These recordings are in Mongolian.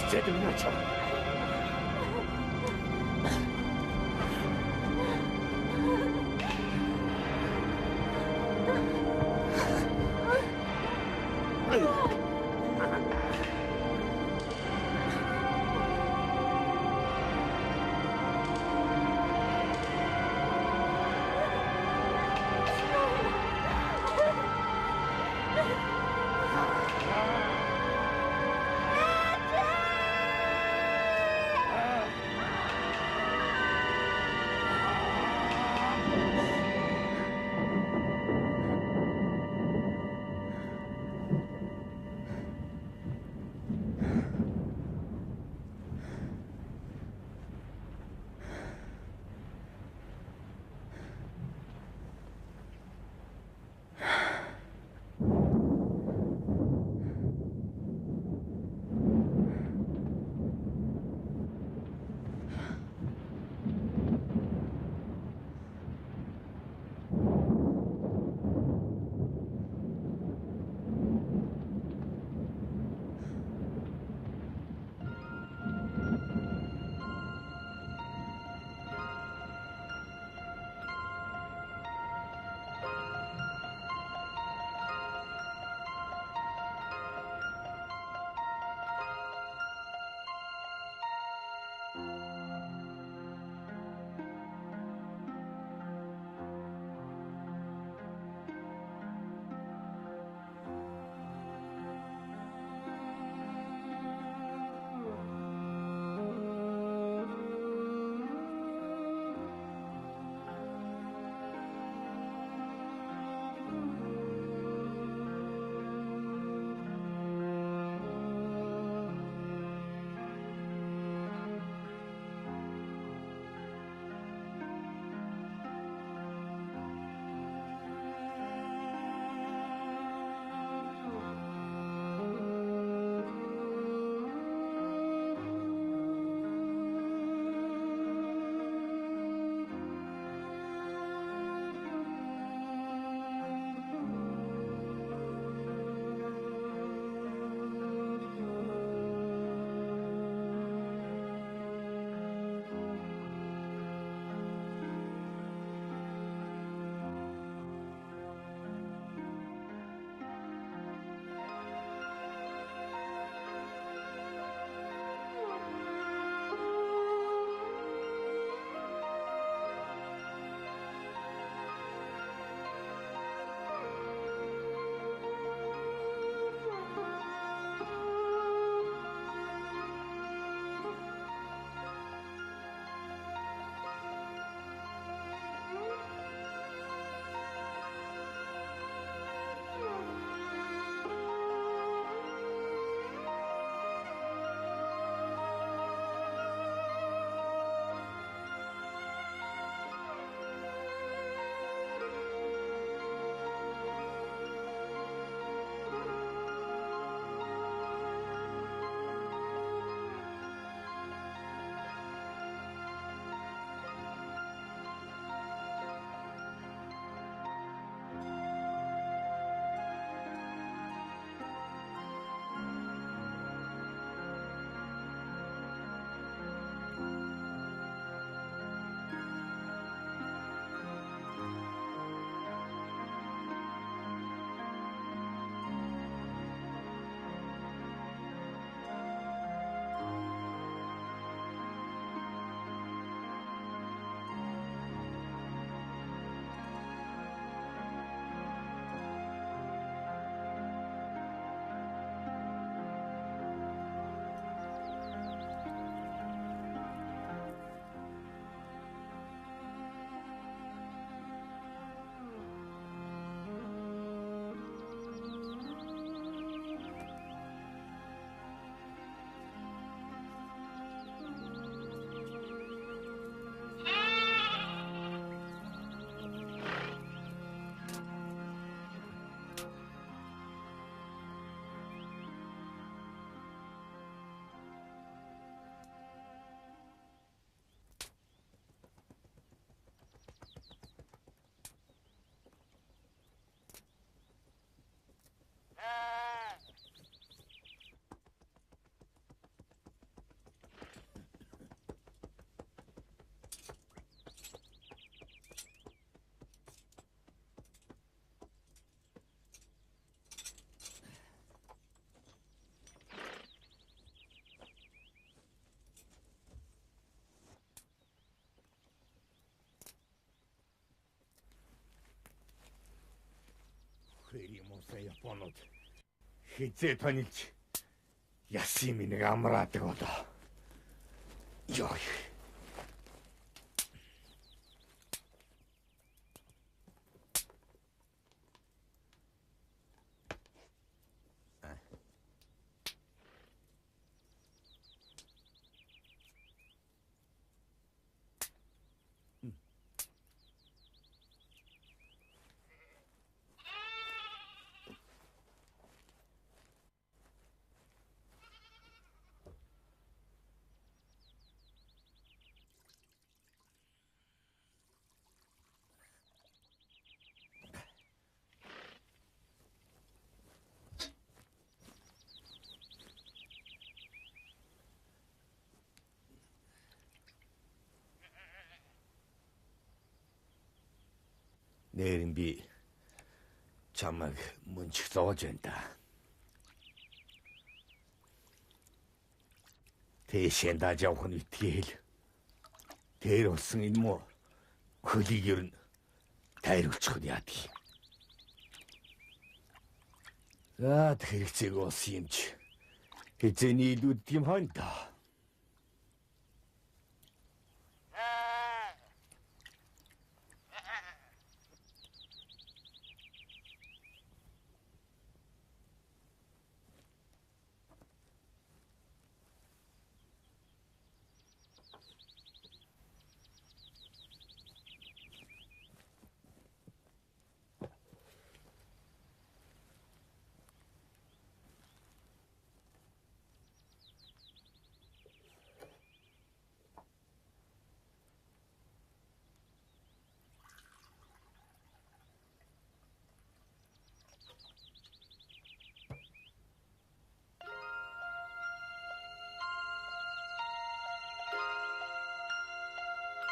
Istediğine çal. явсан Японууд хизээ тонилж ясын минийг амраадаг болоо. Ёй. Нэрэн би чамайг мөнчих зоож байна да. Тэшэн даж явах нь итгэл. Тэр болсон энэ муу хөлийг ер нь тайруулчих нь яадаг. За хэрэгцээг болсон юм чи. Хизээний илүүд юм хань да.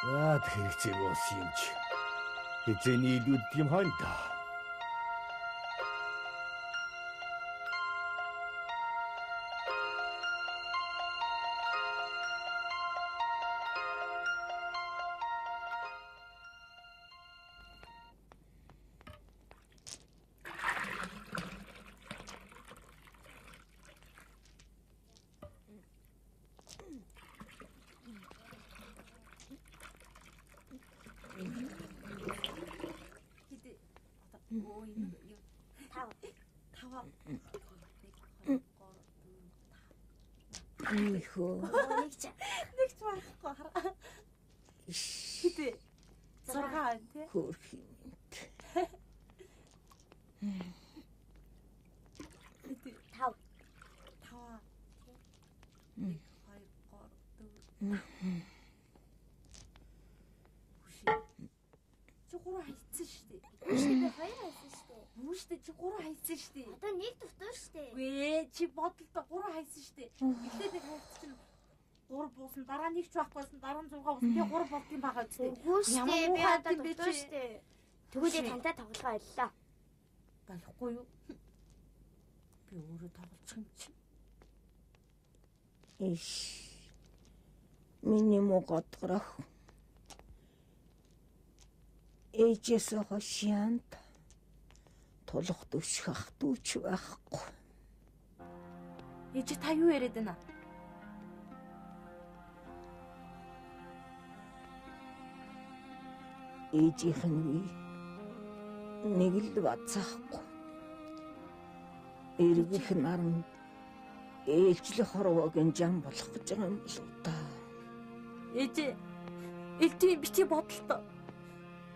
Яад хэрэгцээг болсон юм чи. Хизээний илүүд юм хань да. Нэг ч байхгүй хараа. Хитэ 6 тий. Хөрхинт. Хитэ 5. 1 2 3 4. Чи 3 хайцсан шүү дээ. Чи 2 хайсан шүү дээ. Мүү шүү дээ чи 3 хайсан шүү дээ. Одоо нэг дутуу шүү дээ. Гээ чи бодолтой 3 хайсан шүү дээ. Эхлээд нэг хайц чинь 3 буусан дараа нэг ч байхгүйсэн дараа нь 6 буусан тэгээ 3 болдгийн байгаа үстэй. Үгүй шүү дээ. Би одоо дутуу шүү дээ. Тэгвэл тантай тоглохоо боллоо. Болохгүй юу? Би өөрөө тоглочих юм чи. Иш. Миний могодрох. Ээжээс хойш янд тулах дэвших ах дүүч байхгүй. Ээж та юу яриад байна? Ээжийнх нь нэг л бацаахгүй. Эргэх наран ээлжлэх хорвогийн жам болох гэж байгаа юм болов та. Ээж элти бити бодолтой.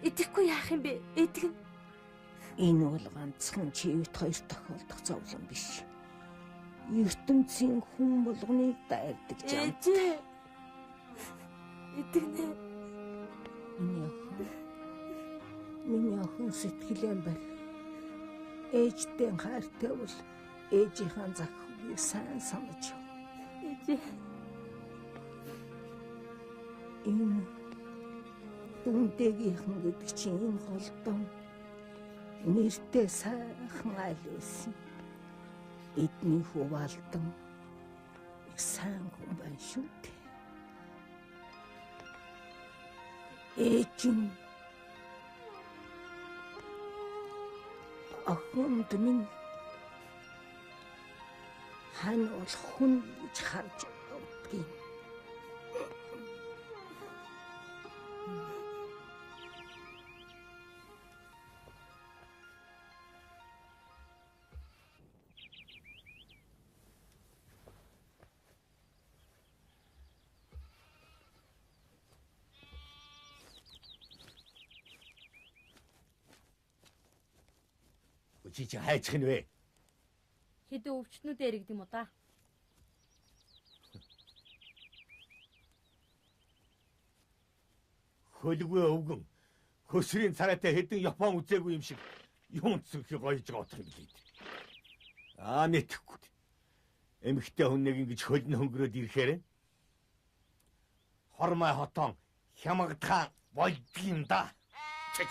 Идэхгүй яах юм бэ? Эдэг нь. Энэ бол ганцхан чивт хоёр тохиолдох зовлон биш. ертөнцийн хүн болгоныг дайрдаг жам. Эдгэнэ. Миний охин сэтгэлэн байна. Ээжтэй хайртай бол ээжийнхээ захыг сайн санаж. Ээж. Энэ дүндэгийнхэн гэдэг чинь энэ голдон нэртэй сайхан айлсэн. Эдний хуваалдан их сайн хүн байна шүү дээ. Ээж нь охинд минь хань бол хүн гэж харж өгдөг. Чи хайчих нь вэ? Хэдэн өвчтнүүдээ иргэдэм үү да? Хөлгүй өвгөн хөсрийн царайтай хэдэн Япон үзээгүй юм шиг юун зүрхий гоёж байгаа утга юм лээ. Мэдэхгүй. Эмэгтэй хүн нэг ингэж хөлн хөнгөрөөд ирэхээр хормой хотон хямагдхан болдго юм да. Чич.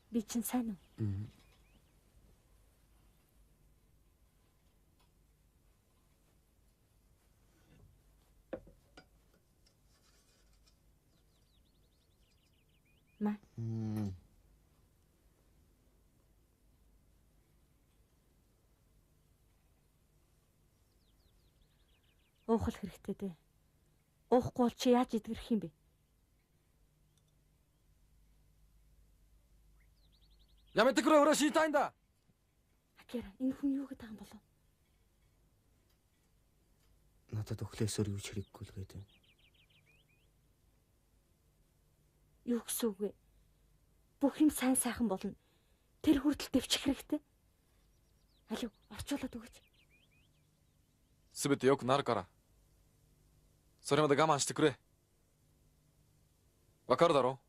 Би чинь сайн уу? Маа. Уухал хэрэгтэй дээ. Уухгүй бол чи яаж идэгрэх юм бэ? Ямете курэ өрөө шийтайнда. Акира, энэ хүн юу гэдэг юм болов? Надад өглөөсөөр юу ч хэрэггүй л гэдэг. Юу гэсэн үг вэ? Бүх юм сайн сайхан болно. Тэр хүртэл дэвчих хэрэгтэй. Алив, орчуулад өгөөч. すべて良くなるから。それまで我慢してくれ。わかるだろ？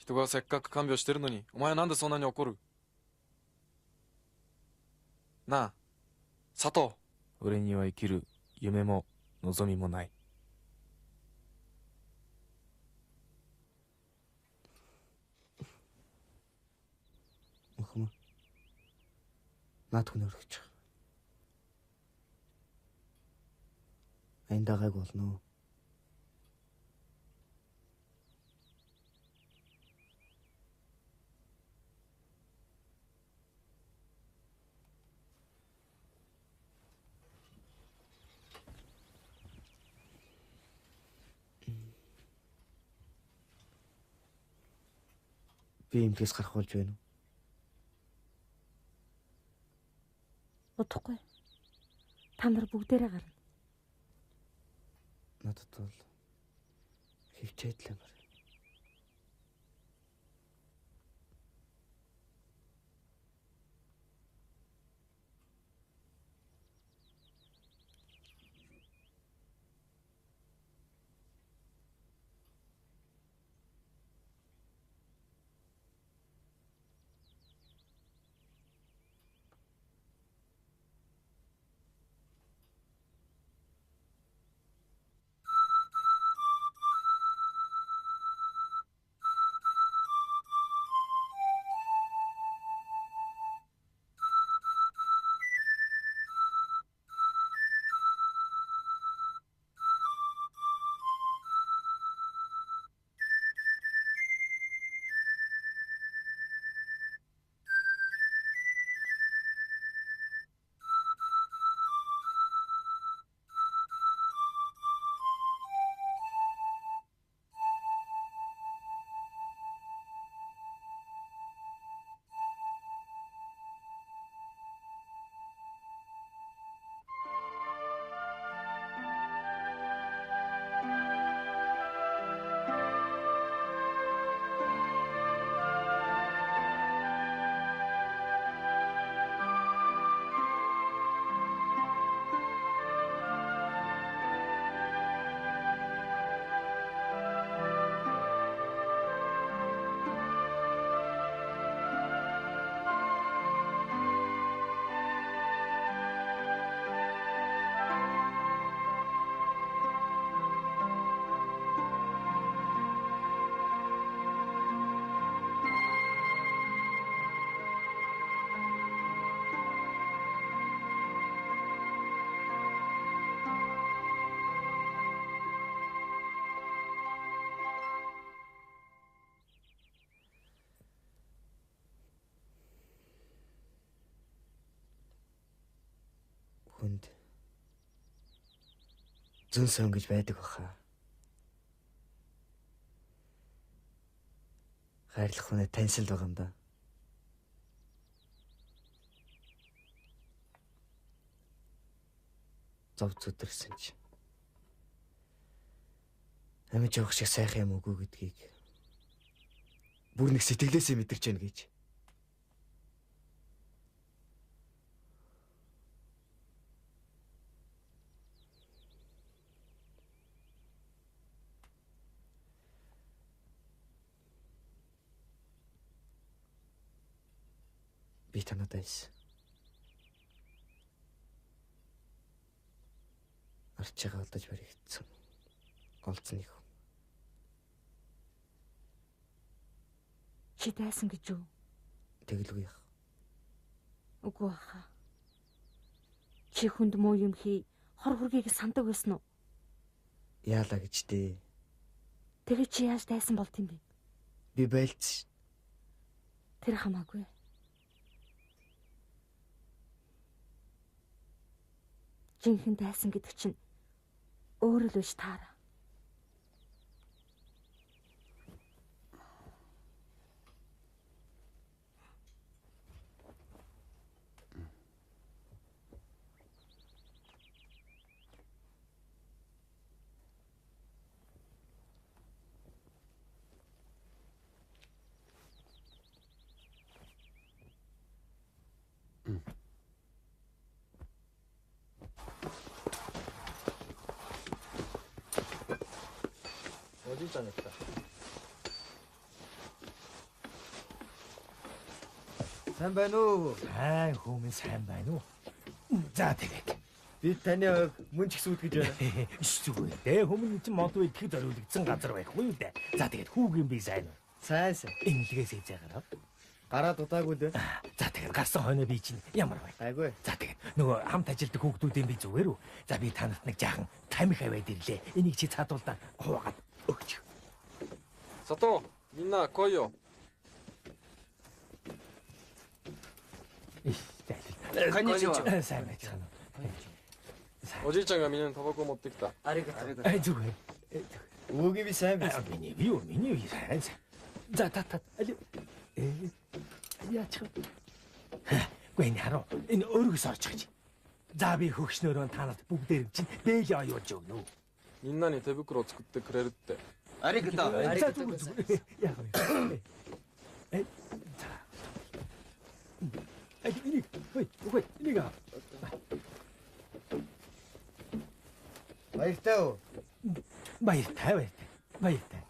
人がせっかく看病してるのに、お前はなんでそんなに怒る？なあ、佐藤。俺には生きる夢も望みもない。Наад хүн өргөж байгаа. Аян дагааг болно уу? Би эмнэлгээс гарах болж байна уу? Удахгүй. Та нар бүгдээрээ гарна. Надад бол хөвчээд л амар. Хүнд зүүн сон гэж байдаг баха. Хайрлах хүнээ таньсан л байгаа юм да. Зов зүдэрсэн чи. Амиж явах шиг сайхан юм үгүй гэдгийг бүр нэг сэтгэлээсээ мэдэрч байна гэж. Би танад айс. Арчаага алдаж баригдсан. Олцны хүн. Чи дайсан гэж юу? Тэгэлгүй яах. Үгүй баха. Чи хүнд муу юм хий, хор хүргийг сандаг байсан уу? Яалаа гэж дээ. Тэгээ чи яаж дайсан болт юм бэ? Би байлц. Тэр хамаагүй. Жинхэнэ дайсан гэдэг чинь өөрөө л биш таараа. Санагдаа. Сайн байна уу? Хүмүүс сайн байна уу? За тэгээд Би таны мөн ч их сүйтгэж байна. зүгээр дээ. Хүмүүс чинь мод идэхэд зориулагдсан газар байхгүй юу дээ. За тэгээд хүүгийн би сайн уу? Сайн сайн. Эмнэлгээс хийж гараа. Гараа дутаагүй дээ. За тэгээд гарсан хойно би чинь ямар бай. Айгүй. За тэгээд нөгөө хамт ажилтдаг хүүхдүүдийн би зүгээр үү? За би танарт нэг жаахан тамхи аваад ирлээ. Энийг чи цаадуулаад хуваагаад өгч. Сато, минна койよ。сайн байцгаана уу? おじいちゃんがみんなにタバコ持ってきた。зүгээр. Өөгийн би сайн байсан. Миний сайн. За та. Яачих вэ? Гүй энэ хараа. Энэ өөргөөс орж гэж. За би хөгшнөөрөө танад бүгдээр чинь бэлээ оюулж өгнө үү? みんなに手袋を作ってくれるって。ありがとう。Яг байна. За. Энийг энийг Баяртай. Баяртай.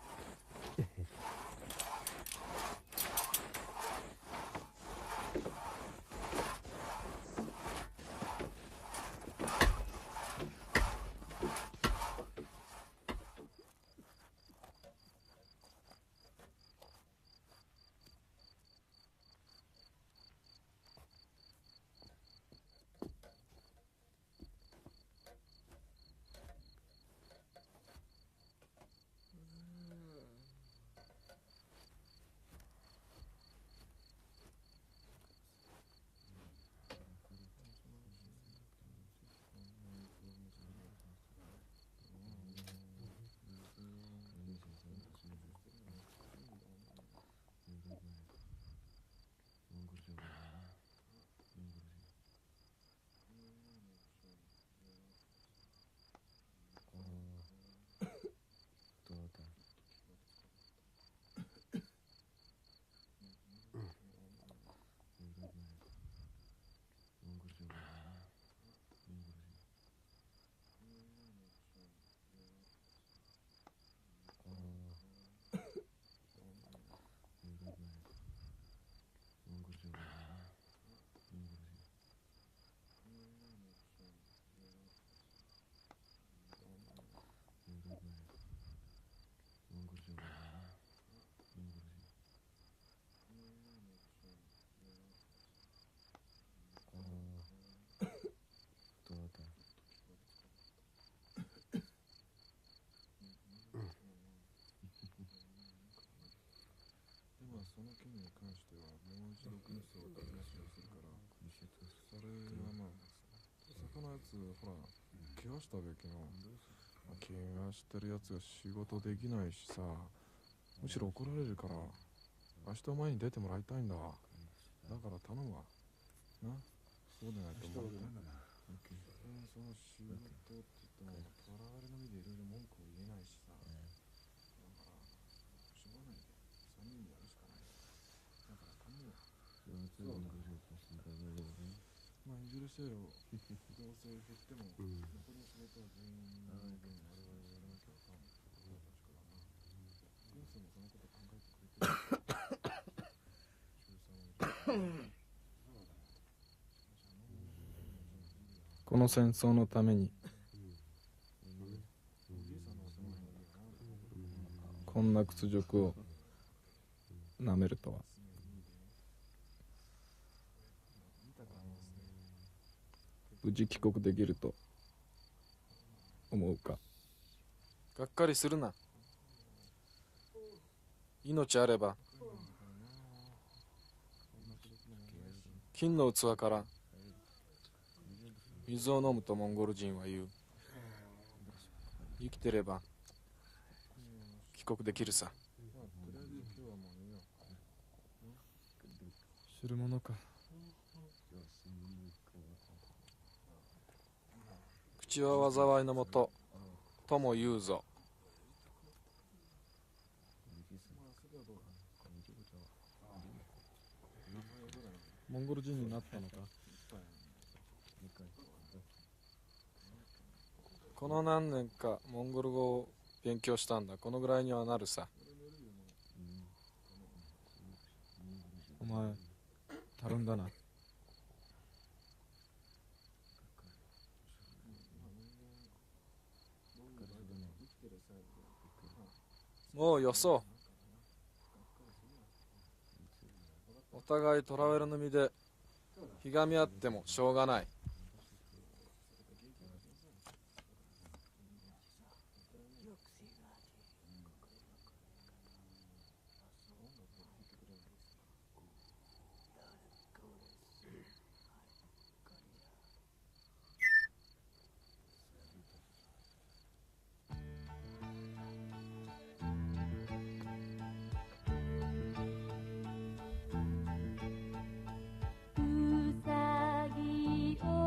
この戦争のためにこんな屈辱をなめるとは。無事帰国できると思うか。がっかりするな。命あれば金の器から水を飲むとモンゴル人は言う。生きてれば帰国できるさ。知るものか。口は災いのもととも言うぞ。モンゴル人になったのか。この何年かモンゴル語を勉強したんだ。このぐらいにはなるさ。お前たるんだな。もうよそう。お互いトラウェルの身でひがみ合ってもしょうがない。うさぎを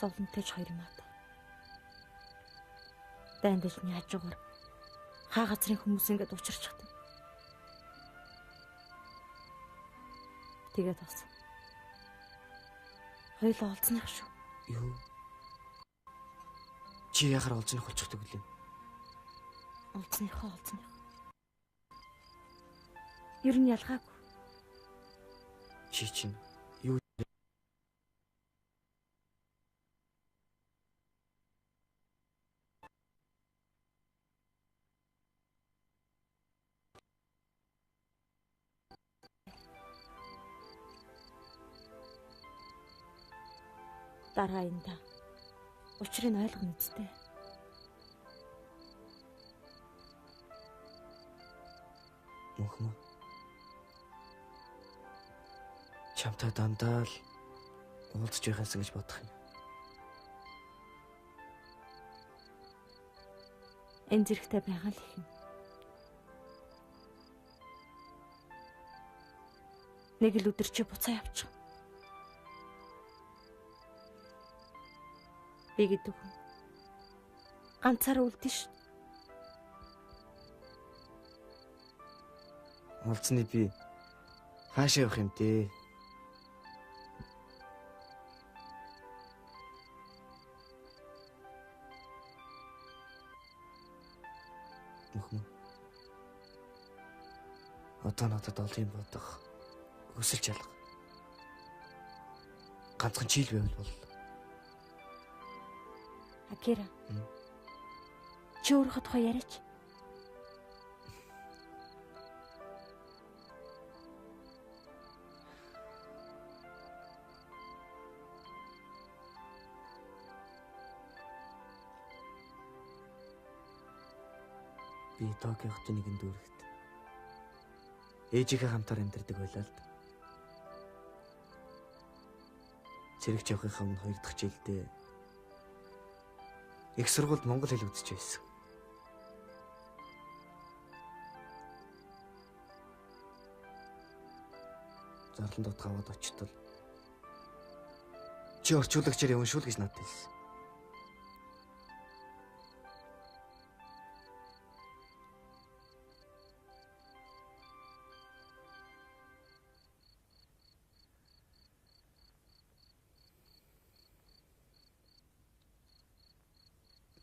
Зовлонтой ч хоёр юм аа. Дайндалны хажуугаар хаа газрын хүмүүс ингээд учирч чадсан. Тэгээд бас хоёулаа олцсных шүү. Юу? Чи яхаар олзных болчихдог үлээ. Олцсныхоо. Ер нь ялгаагүй. Чи чинь юу? Дараа энэ да. Учрыг ойлгоно үстэй. Мөхмө. Чамтай дандаа л уулзж байгаасан гэж бодох юм. Энэ зэрэгтэй байгаа л их юм. Нэг л өдөр чи буцаа явчих. Би гэдэг хүн ганцаараа үлдэн ш. Олцны би хаашаа явах юм те? Мөхмө. Одоо надад олон юм бодох. Өсөлж алга. Ганцхан чийл байвал бол. Акира. Чи өөрөө тухай яриач. Би Токио хотын нэгэн дүүрэгт ээжийнхээ хамтаар амьдардаг байлаа л да. Цэрэгч явахынхаа өмнө 2 дахь жилдээ их сургуульд монгол хэл үзэж байсан. Зарлан дотор аваад очтол чи орчуулагчаар явна шүү л гэж надад хэлсэн.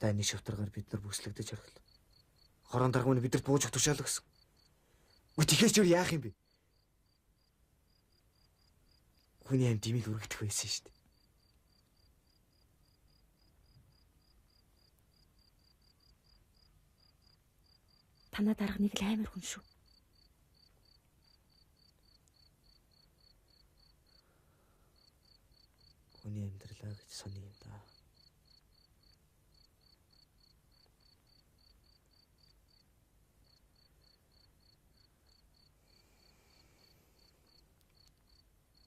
Дайны шавтаргаар бид нар бүслэгдэж орхил. Хорон даргууны бидэрт бууж тушаал гэсэн. Үгүй тэгэхээр ч юу яах юм бэ? Хүний аим димиг үргэлдэх байсан шүү дээ. Танаа дарга нэг л амар хүн шүү. Хүний амьдралаа гэж сони юм да.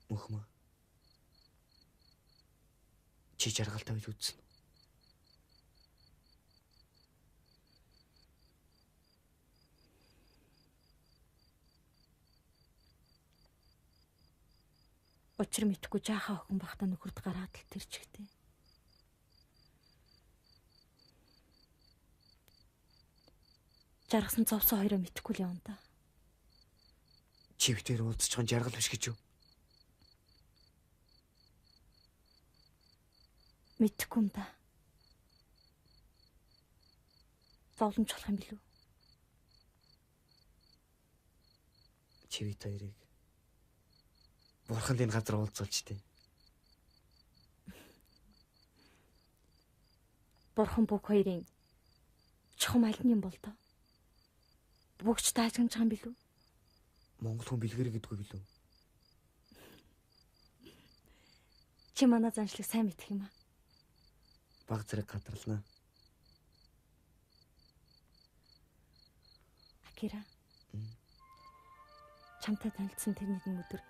Мөхмө. Чи жаргалтай байж үзсэн. Учир мэдхгүй жаахан охин бахта нөхөрд гараад л тэрчгтэй. Жаргасан зовсон хоёроо мэдхгүй л явна да. Чи битээр уулзчихсан жаргал биш гэж юу? Мэдхгүй юм да. Зовломж болох юм билүү? Чи бит хоёрыг Бурхан энэ газар уулзуулж тээ. Бурхан бүх хоёрын чухам аль нь юм бол доо? Бүгч таажгамж байгаа юм билүү? Монгол хүн бэлгэр гэдгүй билүү? Чи манай заншлыг сайн мэдэх юм аа. Баг зэрэг гадралнаа. Акира. Чамтай танилцсан тэр нэгэн өдөр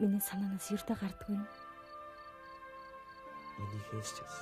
миний санаанаас юрдэ гардгүй юм. Миний хэлж чаас.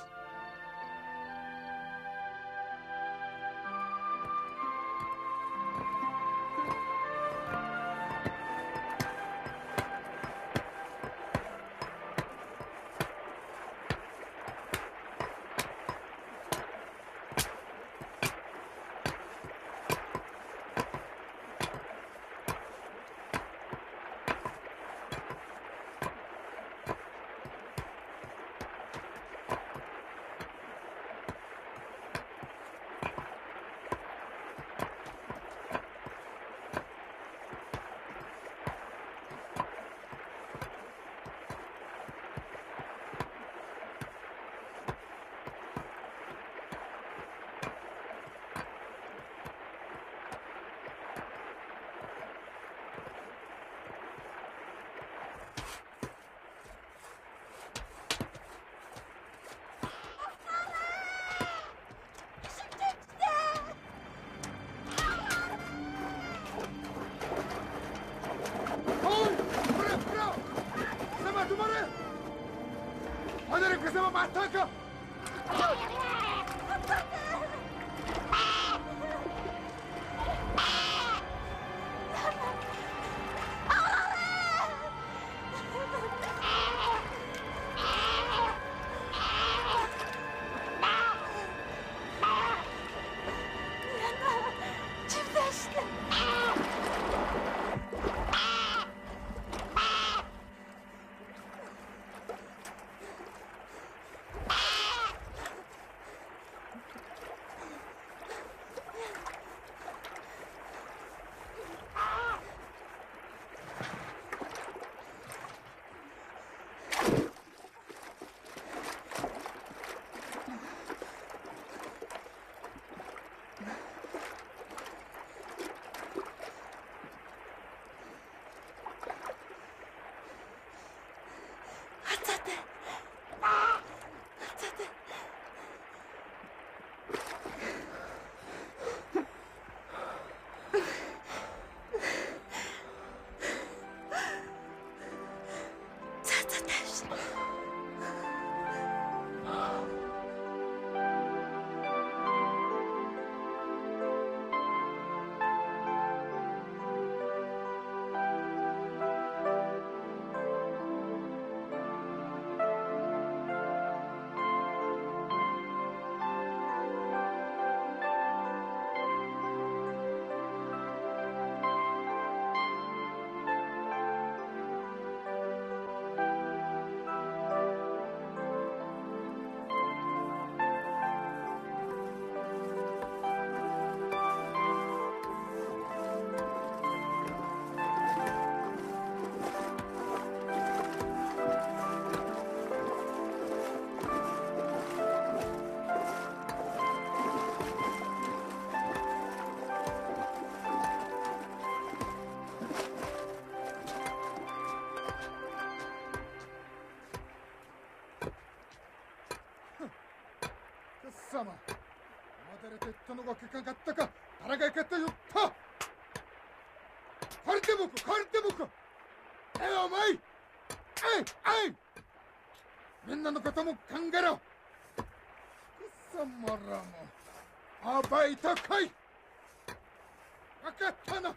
またか。Sama. Madara tettono go kikagatta ka. Daraga ikatta yutta. Karite boku. Ei, omai. Ei. Minna no koto mo kangero. Samara mo. Abai takai. Wakatta na.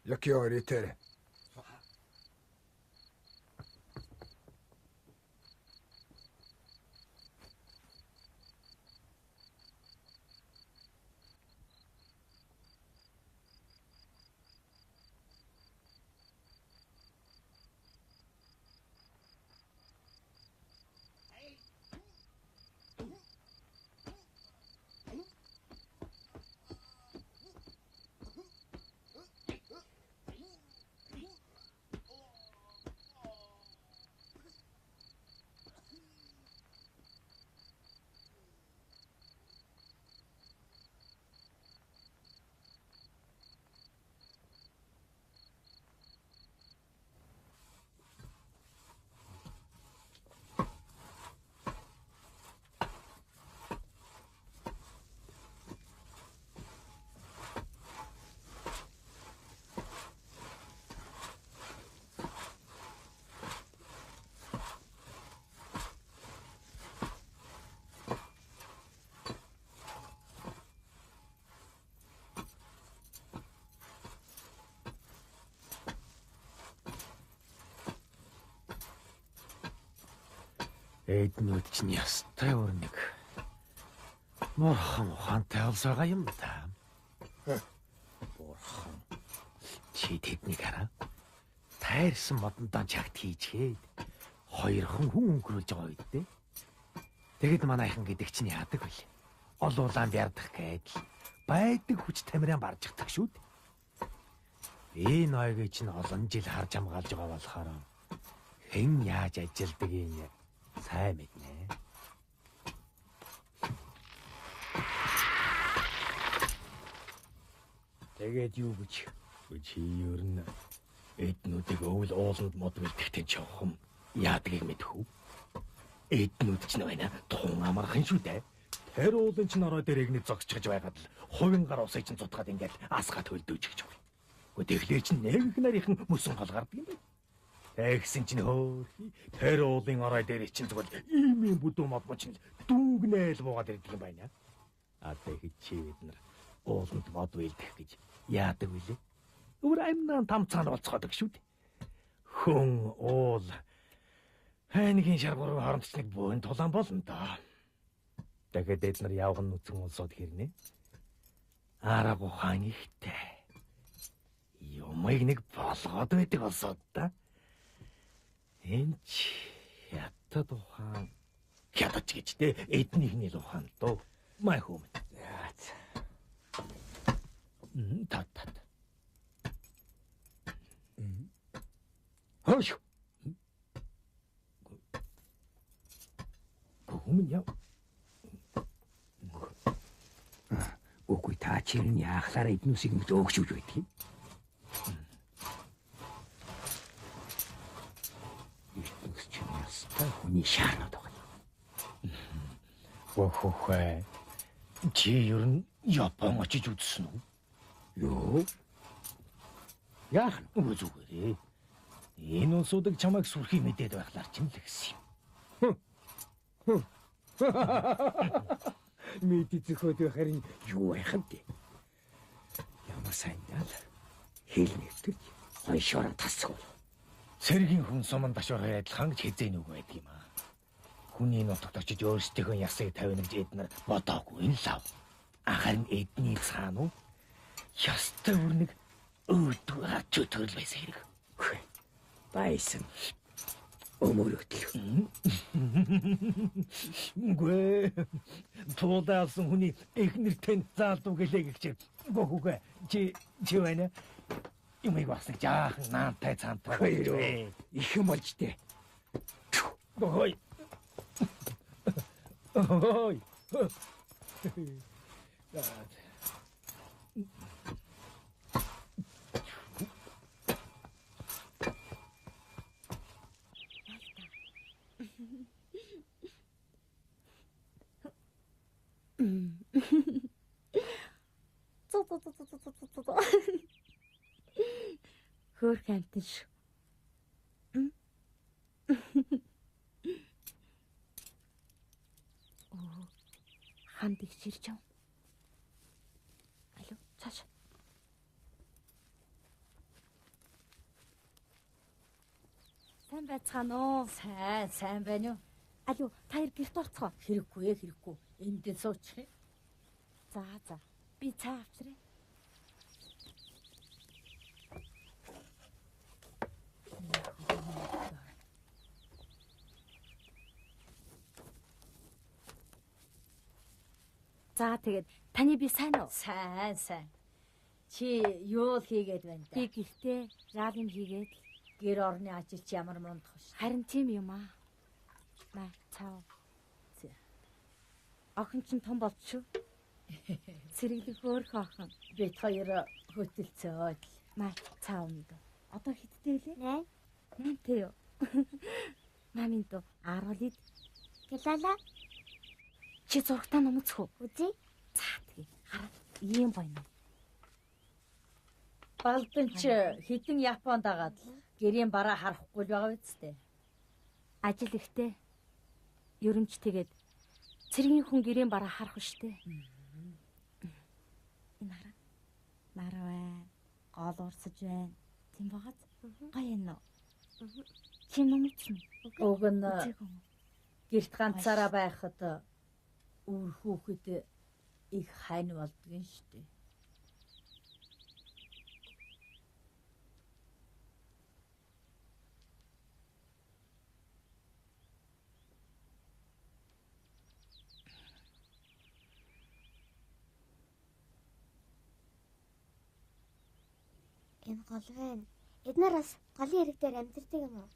Lucky orientere. Эднүүд чинь ястай өрнөг. Бурхан ухаантай олс байгаа юм да. Бурхан. Чи тэднийг хараа. Тайрсан модондоо чагт хийчгээд хоёрхан хүн өнгөрүүлж байгаа үед дээ. Тэгэд манайхан гэдэг чинь яадаг вэ? Олуулаанд ярдах гээд л байдаг хүч тамиран баржигдах шүү дээ. Энэ ноёгийг чинь олон жил харж хамгаалж байгаа болохоор хэн яаж ажилдаг юм сайн мэднэ. Тэгээд юу гэж чи ер нь эднүүдийг өвөл ууланд мод бэлтгэхтэй чавхан яадгийг мэдэх үү? Эднүүд ч байна тухайн амархан шүү дээ. Тэр уулын чинь орой дээр игнэ зогсчихж байгаад л хувийн гар усыг чинь зутгаад ингээд асгаа төлдөөж гэж байна. Гэхдээ тэгэхээр чинь нэг их нарийнхан мөсөн хол гардаг юм байна. Тэгсэн чинь хөөхий тэр уулын орой дээр чинь зүгээр ийм бүдүү модмоч нь дүүгнээл буугаад ирдэг юм байна. А тэгэхэд чи бид нар ууланд мод бэлдэх гэж яадаг вүлээ? Өөр амнаа там цаана болцоходог шүү дээ. Хүн уул хайнгийн шаргуурын хооронд ч нэг буйн тулаан болно доо. Тэгээд эд нар явган нүцгэн улсууд хэрнэ. Арга ухаан ихтэй. Юмыг нэг болгоод байдаг улсууд да. Энч хятад ухаан хятад гэж дээ эднийхний л ухаан дөө май хүм. Тат. Хөөш. Хүмүн яа. Үгүй та чинь яахлаараа эднүсийг нь өөгшөж байдаг юм. Эднүс чинь ястай хүний шаанууд байгаа. Охохой. Чи ер нь Япон очиж үзсэн үү? Юу? Яах нь зүгээр. Энэ улсуудыг чамайг сүрхий мэдээд байхлаар чинь л гэсэн юм. Мэдээ зөхөд харин юу байх юм бэ? Ямар сайн ял хэл нэгтгэж хойшоор тасгал. Сэргийн хүн суман дашвараа адилхан гэж хизээ нүг байдаг юм аа. Хүний нутагт очиж өөрсдийнхөө ясыг тавина гэж эднэр бодоогүй энэ лав. Харин эдний цаана уу? Ястай өрнөг өөдөө гарч төрөл байсан хэрэг. Байсан. Өмөрөдөл. Гүй. Туудаасан хүний эхнэртэй заалдуу гэлээ гэх чинь. Гохугэ. Чи байна. Юмыг бас нэг жаахан наантай цаантай. Хөөе. Их юм болж дээ. Гохой. Ой. Хөөх амтэн шүү. Ханд их сэрж ав. Алуу, цааш. Сайн байцгаана уу? Сайн байна уу? Алуу, та хоёр гэрт орцгоо. Хэрэггүй. Энд л суучих. За. Би цаа авчраа. За тэгээд таны би сайн уу? Сайн. Чи юу л хийгээд байна да? Би гэртээ жаалын хийгээд Гэр орны ажилч ямар мундах вэ? харин тийм юм аа. Наа, цаа. Охин ч том болч шүү. Сэргэлэг хөөрхөн охин. Бид хоёр хөтөлцөөд. Наа, цаа өмнөд. Одоо хиттэй лээ? 8. Нэнтэй юу? Мамин дөө 10 лид. Гэлала. Чи зургатаа нумцх уу? Үзье. Цаа тэгээ. Хараа. Ийм байна. Балдан ч хэдэн Японд агаад гэрийн бараа харахгүй л байгаа үсттэй. Ажил ихтэй. Ерөнч тэгээд цэргийн хүн гэрийн бараа харах штэ. Энэ хараа. Нараа байна. Гол урсаж байна. Тийм багаз. Гоё юм уу? Чи нумцна. Уг нь гэрт ганцаараа байхад үр хүүхэд их хань болдгоо штэ. Энэ гол байна. Эднэр бас голын хэрэг дээр амьдэрдэг юм уу?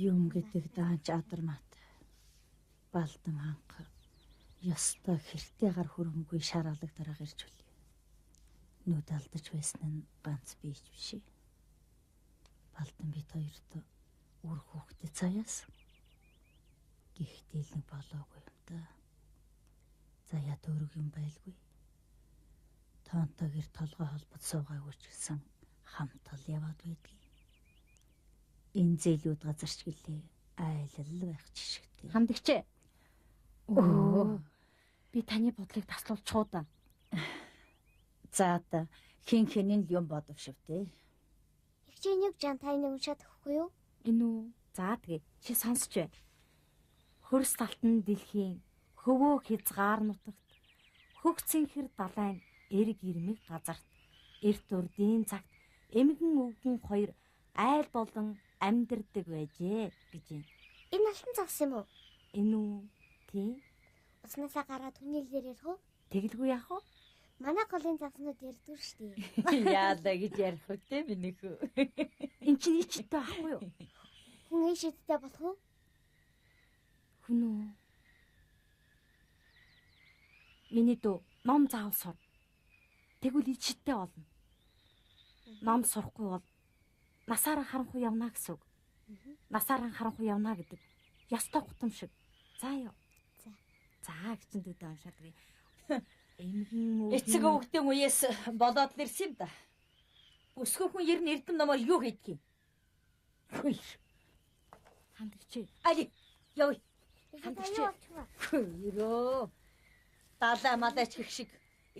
Юм гэдэг даанч адармат. Балдан ханх ёстой хэртэйгээр хөрөмгүй шараалаг дараа гэрч үлээ. Нүд алдаж байсан нь ганц бийч биш. Балдан бид хоёрт үр хүүхдэд цаяас. Гэхдээ л нэг болоогүй юм да. Заяа төрөг юм байлгүй. Таантай гэр толгой холбод суугаагүй ч гэсэн хамтал яваад байдгийг. Энэ зээлүүд газарч гэлээ айлал байх жишгтэй. Хамдагчээ. Өө. Би таны бодлыг таслуулчихуу да. За та хин юм бодовшвтэй. Ихчийн нэг жан тайныг уншаад өгөхгүй юу? Энэ үү? За тэгээ. Чи сонсч бай. Хөрс талтан дэлхийн хөвөө хязгаар нутагт хөгцөнхөр далайн эрг ирмэг газарт эрт урдын цагт эмгэн өвгөн хоёр айл болон амьдардаг байжээ гэж юм. Энэ алтан загс юм уу? Энэ үү? Тийм. Уснасаа гараад түнэлээр ярих уу? Тэгэлгүй яах вэ? Манай голын загснууд ярьдаг шүү дээ. Яалаа гэж ярих үтэй минийх үү. Энд чинь ичтэй ахгүй юу? Хүн ээшэдтэй болох уу? Хүн үү? Миний дүү ном заавал сур. Тэгвэл ичтэй болно. Ном сурахгүй бол насаараа харанхуй явна гэсэн үг. Насаараа харанхуй явна гэдэг ёстой гутам шиг. За ёо. За гिचэн дүүдээ уншаадгүй. Эмгэн Эцэг өвгдөн үеэс болоод л ирсэн юм да. Өсгөө хүн ер нь эрдэм номоор юу хийдэг юм? Хөөе. хандагчээ. Али яв. Хандагч. Хөөе. Далаа малаач гэх шиг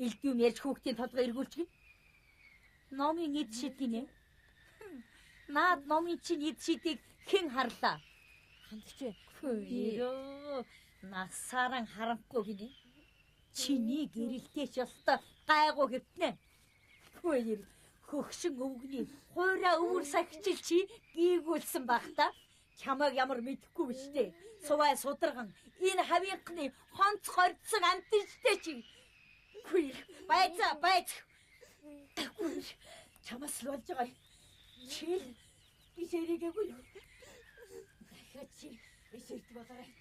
элдвэм ярьж хүүхдийн толгой эргүүлчих. Номын эд шид гинэ. Наад номын чинь эд шидийг хэн харлаа? Хандагчээ. Хөөе. Насааран харанхгүй гинэ. Чиний гэрэлтэйч ёстой гайгүй хэвтнэ. Хөөе. Хөгшин өвгний хуурай өвөр сахичил чи гийгүүлсэн баг та. Чамайг ямар мэдэхгүй биш дээ. Сувай сударган энэ хавийнхны хонц хордсон амтэнчтэй чи. Хүй байцаа. Чамаас л болж байгаа. Чи би зэрэгээгүй. Дахиад чи эсэрт болоорой.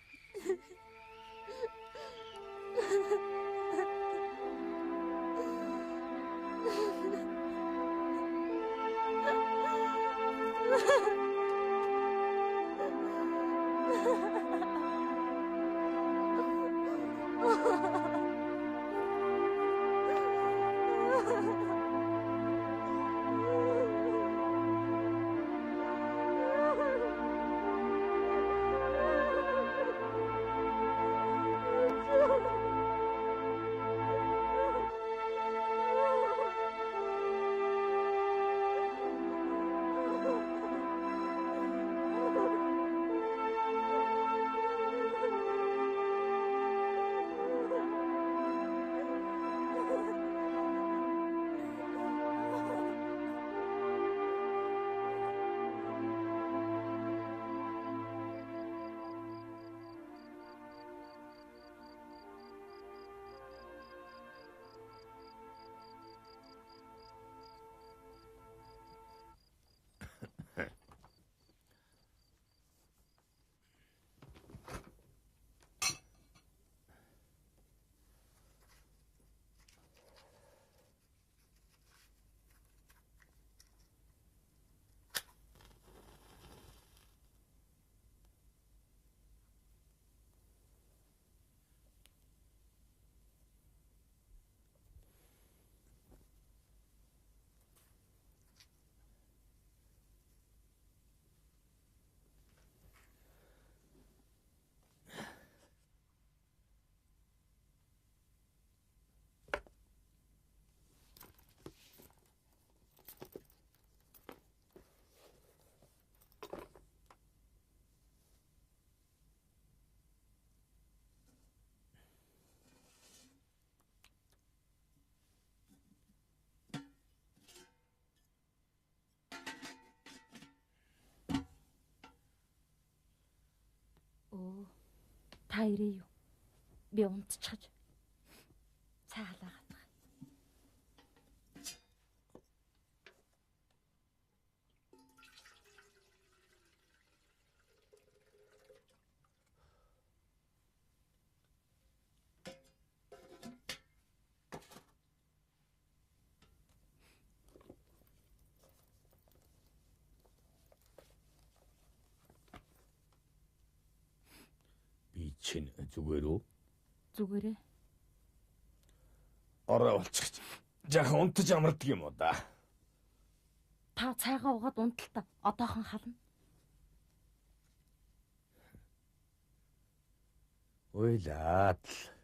Та ирээ юу? Би унтчихаж. Цаалаа хатах. Би чинь зүгээр үү? Зүгээрээ. Ороо болчих. Жаахан унтаж амардаг юм уу да? Та цайгаа угаад унталтаа. Одоохон хална. Ойлаад л.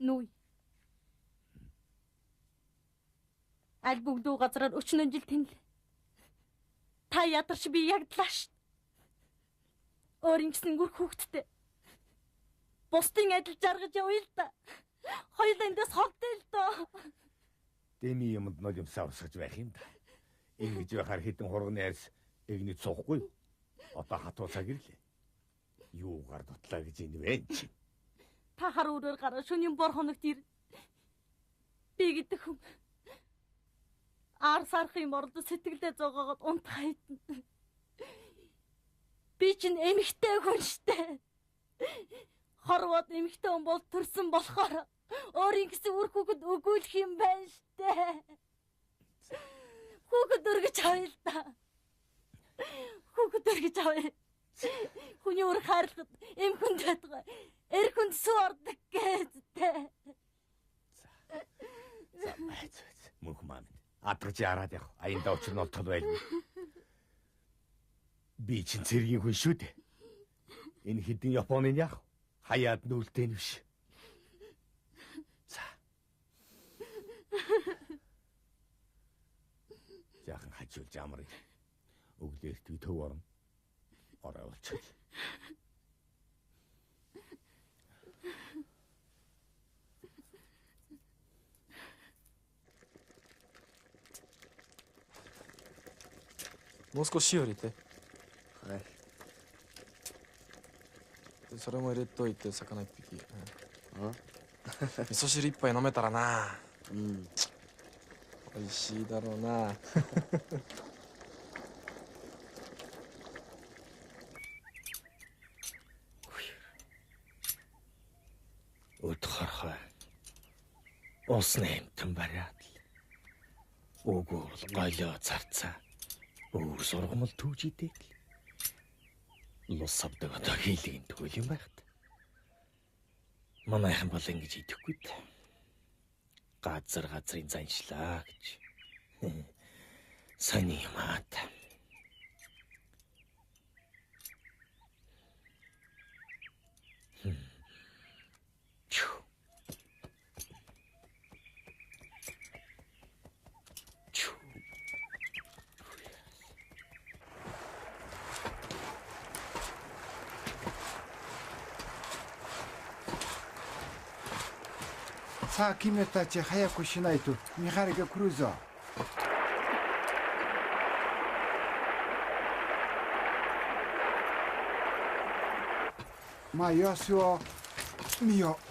Нүй. Аль бүгдөө газраар өчнөн жил тэнэл. Та ядарч би ягдлаа ш. Өөрийн гэсэн гүр хүүхэдтэй. Бусдын адил жаргаж явъя л да. Хоёулаа эндээс холдъё л доо. Дэми юмд нол юмсаа урсгаж байх юм да. Ингэж байхаар хитэн хурганы арьс эгнэд суухгүй. Одоо хатуусаа гэрлээ. Юугаар дутлаа гэж энэ вэ чи? Та хар өрөөр гараа шөнийн бор хоногт ир. Би гэдэг хүн. Ар сархын морд сэтгэлдээ зогоогод унтах хайтна. Би чинь эмэгтэй хүн штэ. Хорвоод эмэгтэй хүн бол төрсөн болохоор өөрийн гэсэн үр хүүхэд өгүүлэх юм байна штэ. Хүүхэд өргөж авъя л да. Хүүхэд өргөж авъя. Хүний үр хайрлахад эм хүнд байдаг. Эр хүнд сүү ордог гэжтэй. За байц. Мөнх маань. Адгаж яраад явах. Аяндаа учир нь олтол байл. Би чинь цэргийн хүн шүү дээ. Энэ хэдэн Японын яах? Хаяад нүлтэй нэвш. За. Яахан хажуулж амрыг. Өглөөрт би төв орно. Ороо болчих.もう少し塩入れて。はい。でそれも入れといて魚一匹。あ？味噌汁一杯飲めたらな。うん。美味しいだろうな。Утгархай. Усны эмтэн бариад л. Өгөөл голио зарцаа. Өөр сургамал түүжидэг л. Лус авдаг одоо хийлгийн төгөл юм байхад. Манайхан бол ингэж идэхгүй д. Газрын заншлаа гэж. Сони юмаад. Saあ君たち早くしないと見張りが来るぞ。まあ様子を見よう。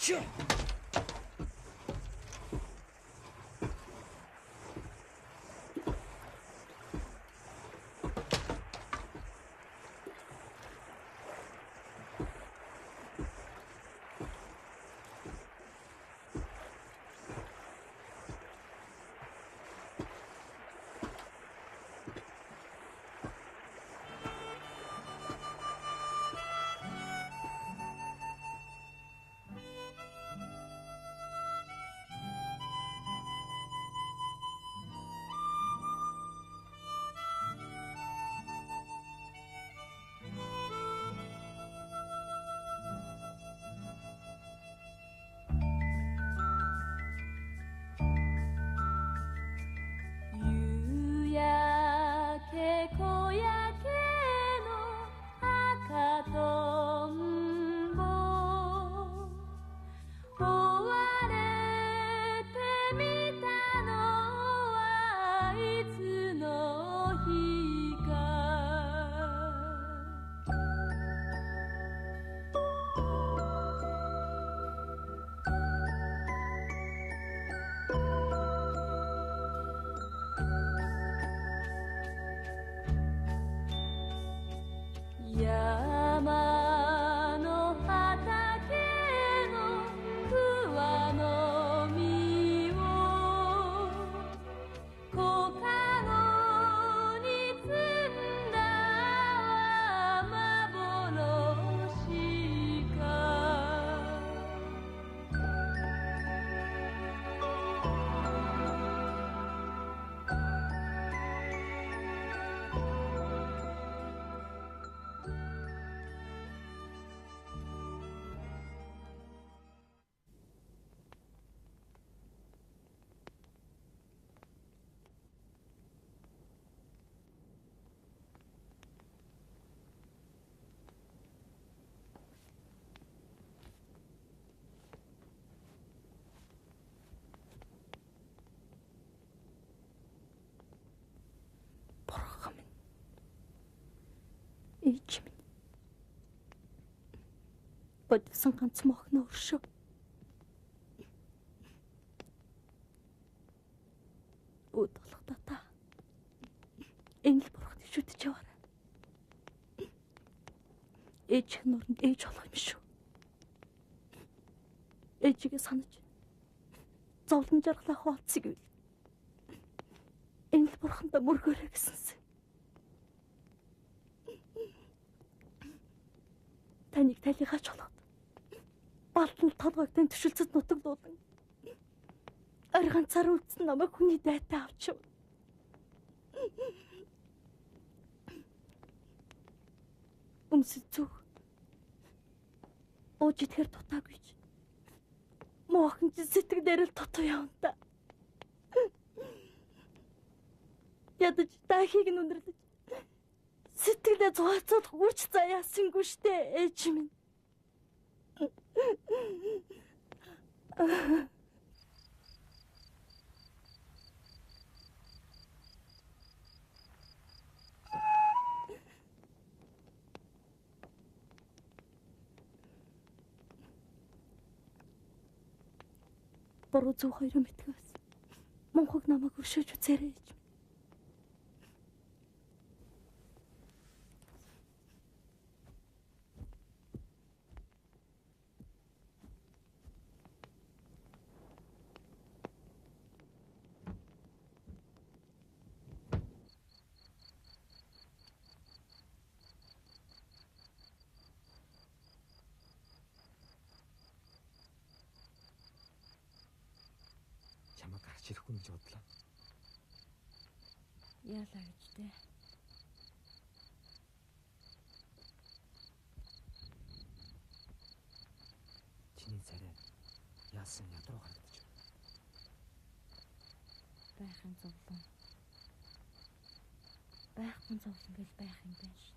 夕焼け小焼けの赤とんぼ追われてみたのはいつの日か山の畑の桑の実を小かごに積んだは幻かБурхан минь. Ээж минь. Бодсон ганц мохно өршөө. Өд болохдоо та. Энгэл бурхад шүтэж яваарай. Ээж нуранд ээж болох юм шүү. Ээжигээ санаж зовлон жаргалаа хуваалцъя гэвэл энгэл бурхандаа мөргөөрэй гэсэнсэн. Таныг талихаач холоод балтан толгойгтын төшөлцөд нутаг дуулан ори ганцаар үлдсэн намайг хүний дайтай авчив. Өмсөд зүг ууж идэхэр дутаагүй ч моохон чи сэтгэлээр л дутуу явна та. Ядаж дахийг нь өндөрлөж сэтгэлээ зугаацуулах үрч заяасангүй штэ ээж минь. Буруу зөв хоёроо мэдгээс Монхог намайг өршөөж үзээрэй ээж. Чамайг гарч ирэхгүй гэж бодлоо. Яалаа гэж дээ. Чиний царай яасан ядруу харагдаж байна. Байхын зовлон. Байхгүй зовлон гэж байх юм байна шүү.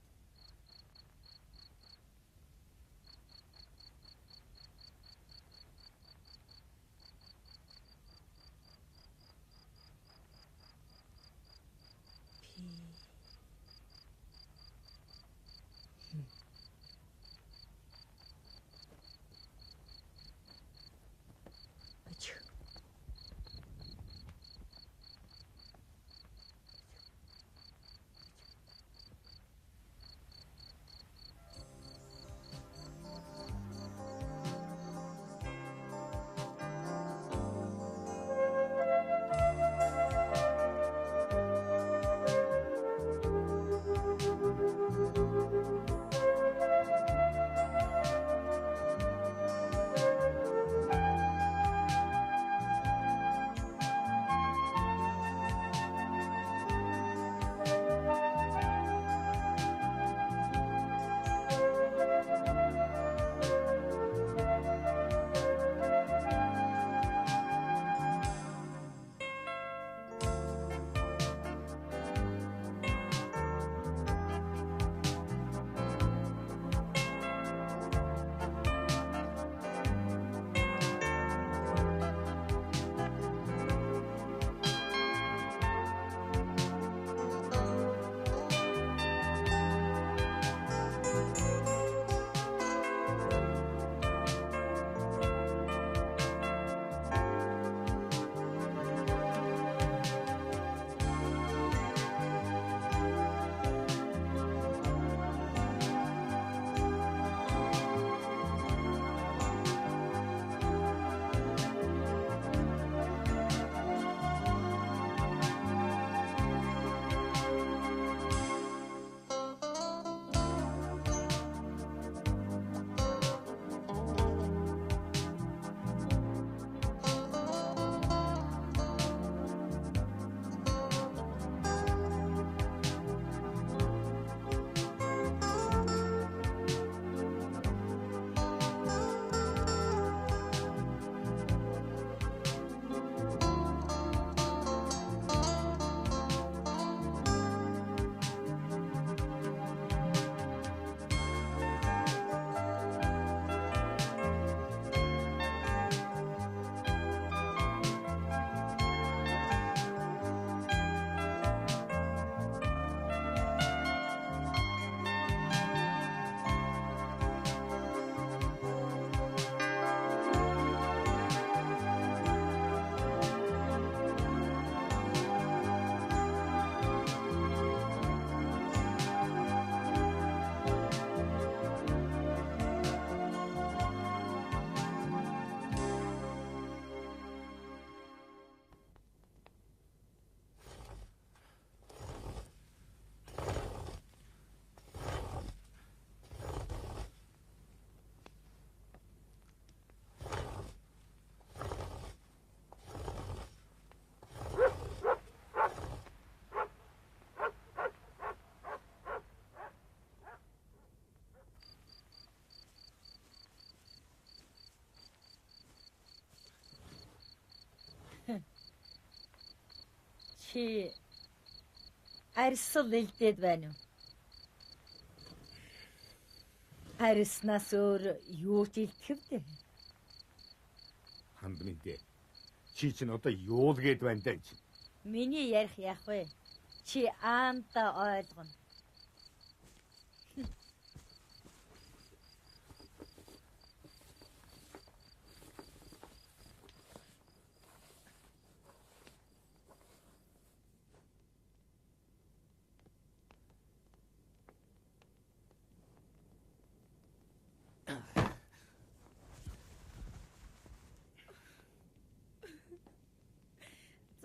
Чи арьсал элдээд байна уу? Арьснаас өөр юу ч илтгэв дээ. Хамбинтэй. Чи чинь одоо юулгээд байна даа чи. Миний ярих яах вэ? Чи аамта ойлгоно.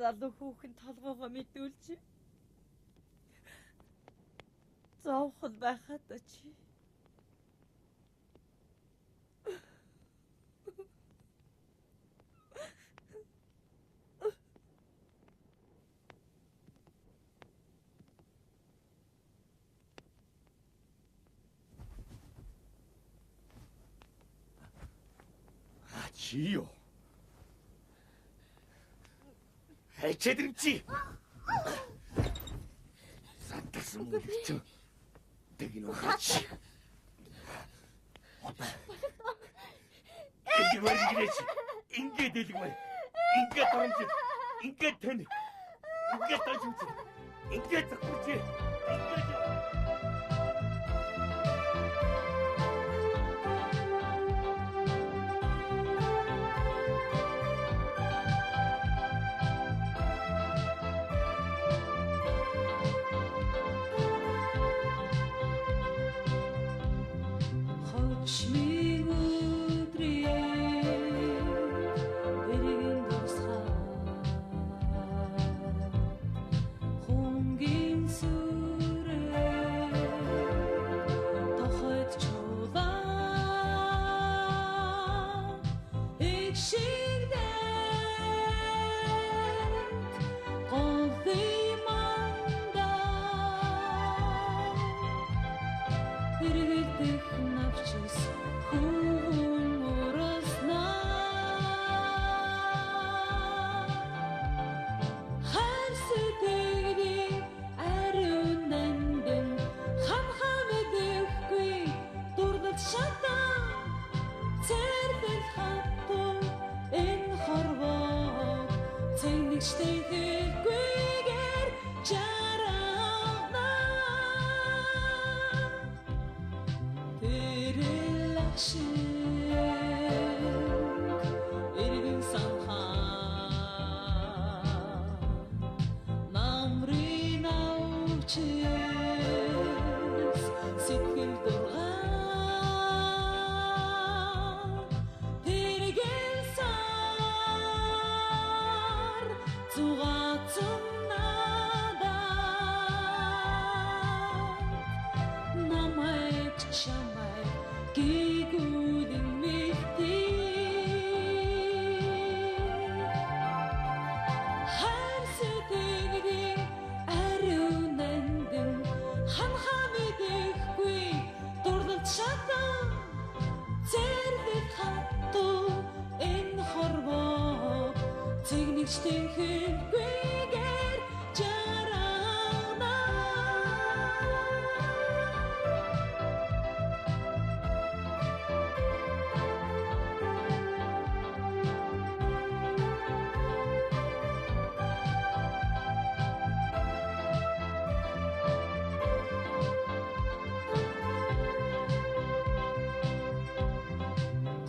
Залуу хүүхэн толгоогоо мэдүүлж зовхон байхад чи 지요. 해체드립지. 산타스 물리쳐. 되기는 같이. 이게 말이지. 인게 되지 말. 인게 던지. 인게 던. 인게 던지. 인게 던지. 인게 던.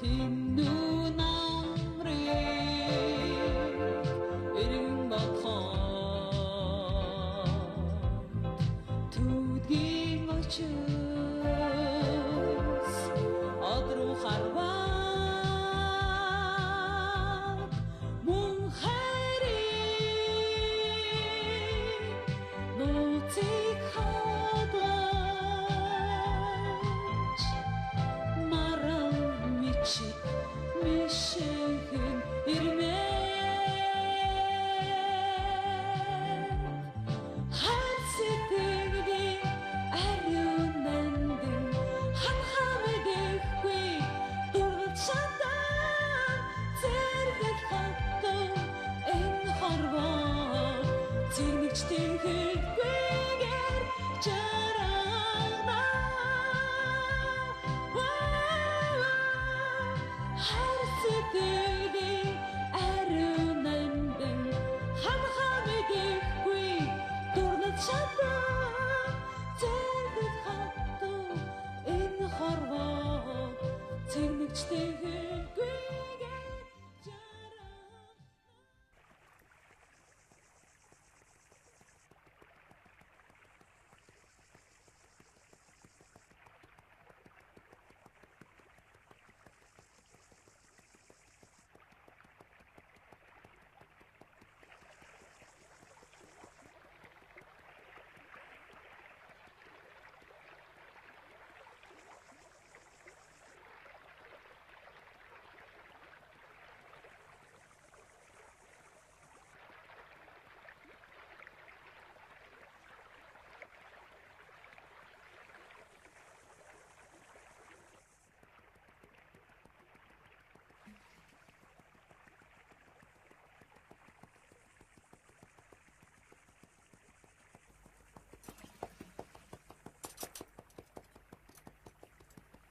Tin nu nam re, iring ba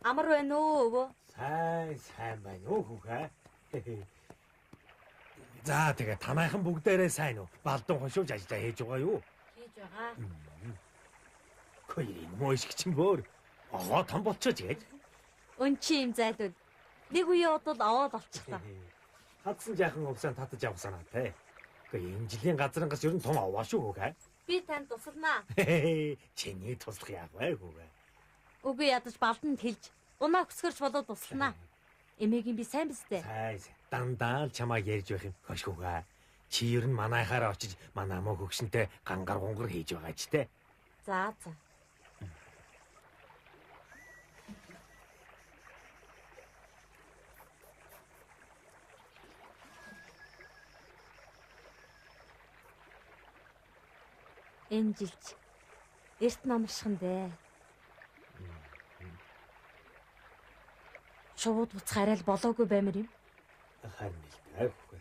Амар байна уу өвөө? Сайн байна уу хүүхэ? За тэгээ танайхан бүгдээрээ сайн уу? Балдан хошууж ажиллаа хийж байгаа юу? Хийж байгаа. Хоёрын мөшгчин бөр. Аа том болчихож гээд. Өнчи юм зайлуул. Нэг үе удал аваад олчихлаа. Хадсан жаахан угсаан татаж авах санаатай. Гэхдээ энэ жилийн газрангаас ер нь том аваа шүү хүүхэ. Би танд тусалнаа. Чиний туслах яах вэ хүүхэ? Үгүй ядаж балданд хэлж унаа өсгөрч болоод тусланаа. Эмээгийн би сайн биз дээ. Сайн. Дандаа л чамаа ярьж байх юм хош хүүхэ. Чи ер нь манайхаараа очиж манай мөн хөгшөнтэй гангар гонгор хийж байгаа ч те. За. Энэ жилч эрт намаршхан дээ. Шууд буцах арай л болоогүй баймар юм. Харин л тайвхгүй.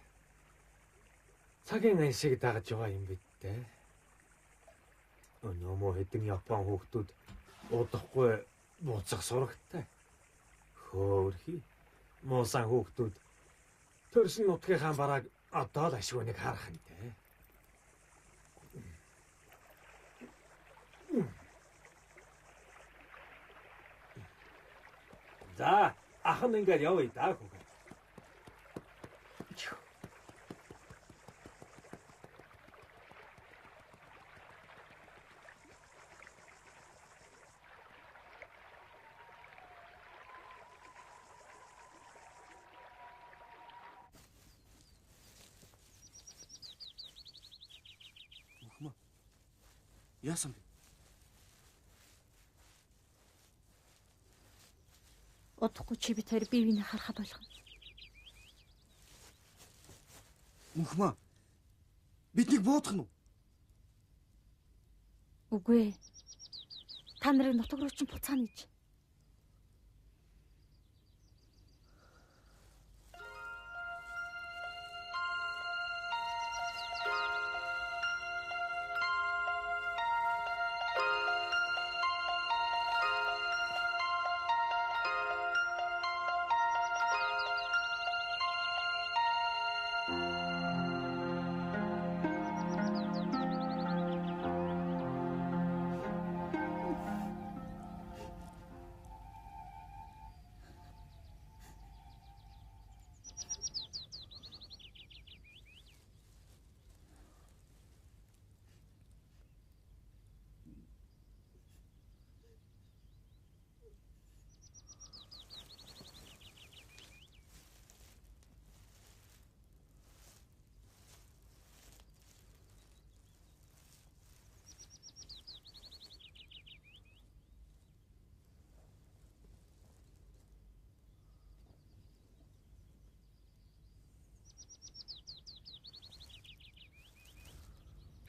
Цагийн ан шиг дагаж байгаа юм бид дээ. Өнөөмөө хэдэн Япон хүүхдүүд удахгүй буцах сурагтай. Хөөрхий. Муусан хүүхдүүд төрсөн нутгийнхаа барааг одоо л ашгүйнийг харах нь дээ. За, ахын ингээд явъя даа хүүхэ. Яасан бэ? Удахгүй чи бид хоёр бие биенээ харахад болгоно. Мөнхмөө. Биднийг буудах нь уу? Үгүй. Та нарыг нутаг руу чинь буцаана гэж.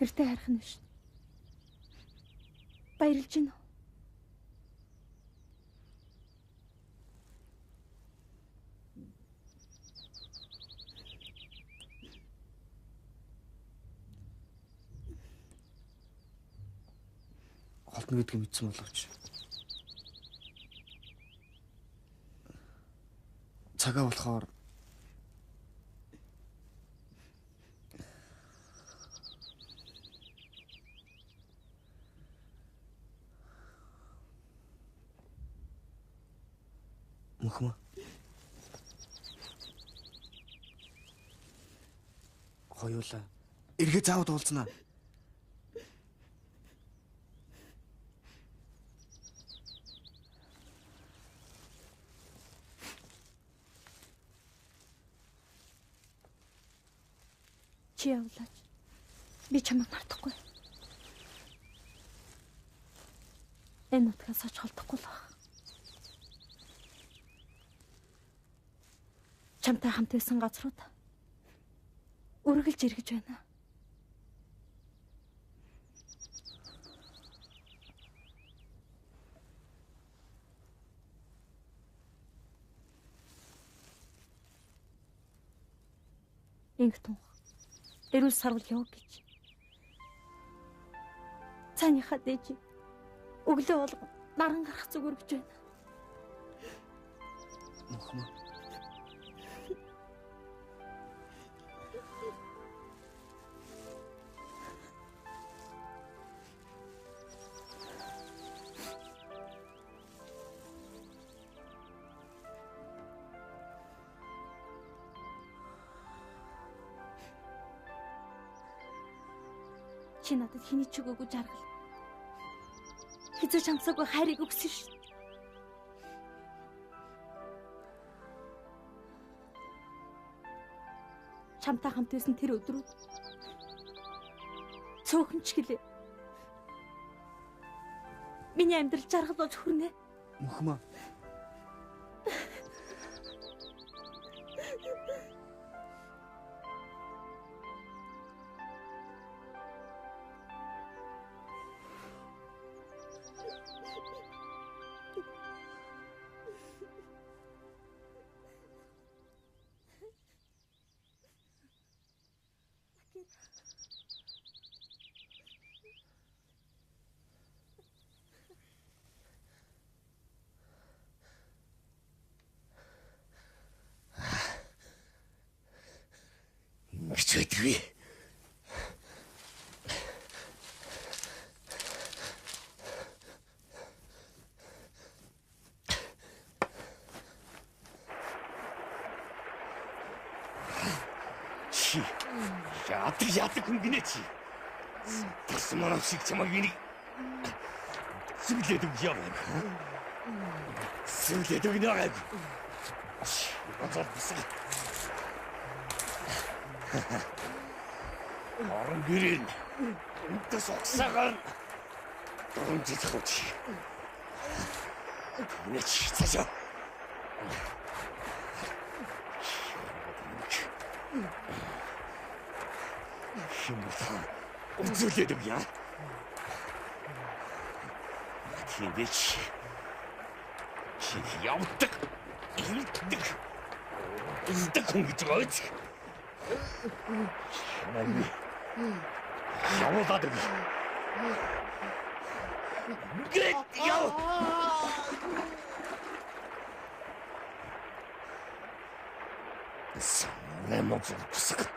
Гэртээ харах нь биш. Баярлж гинөө. Холтно гэдгийг мэдсэн боловч. Цагаа болохоор Мөхмө. Хоёулаа эргээ заавд уулзнаа. Чи явлаач. Би чамайг мартахгүй. Энэ нутгаас оч холдохгүй л байна. Чамтай хамт байсан газрууд үргэлж эргэж байна. Ингэтэн эрүүл сарвал яв гэж. Цааныхаа дэж өглөө болго наран гарах зүг өргөж байна. Мухмаа. Чи надад хэний ч өгөөгүй жаргал. Хизээч хамсаагүй хайрыг өгсөн шүү. Чамтай хамт байсан тэр өдрүүд цөөхөн ч гэлээ. Миний амьдрал жаргал болж хүрнэ. Мухмаа. Гэж байдгүй. Чи яадаг хүн гинэ чи. Бас манай шиг чамайг энийг сүлээд өгье яваа. Сүлээд өгнө яг. Бацаа бисаа. Орон гэрэн үндэс оксагаар дөрөнжиж хууч. Түнэч цаашаа. Хэмээн үзүүлээд өгье. Тийм биш. Чи явдаг. Илтдэг. Илтдэг хүн гэж байгаа үз. Чамайг явуулаад өгье. Гэг яв. Самрэмог зүсэг.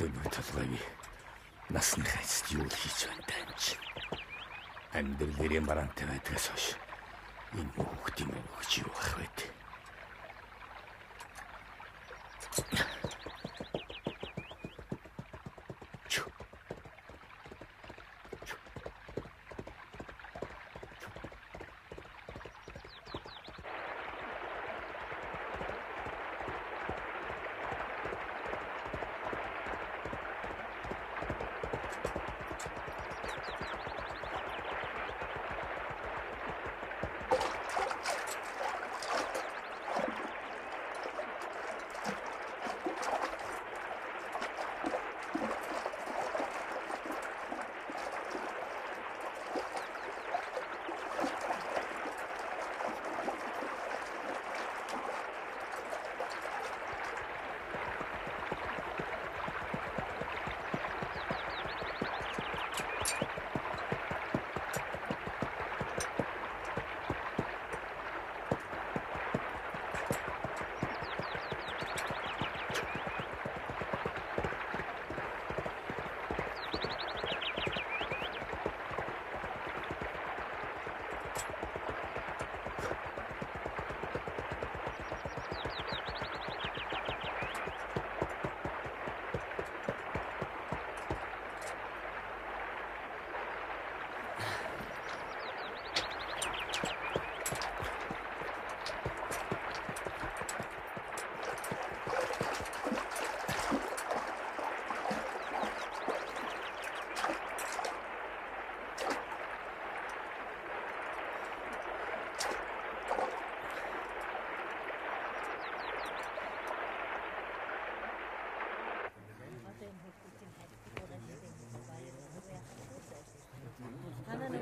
Зөвхөн толгойг насны хайст юу хийж байна таамч. Амьдрал гэрийн бараантай байдгаас хойш энэ хүүхдийн өгч юу ах вэ?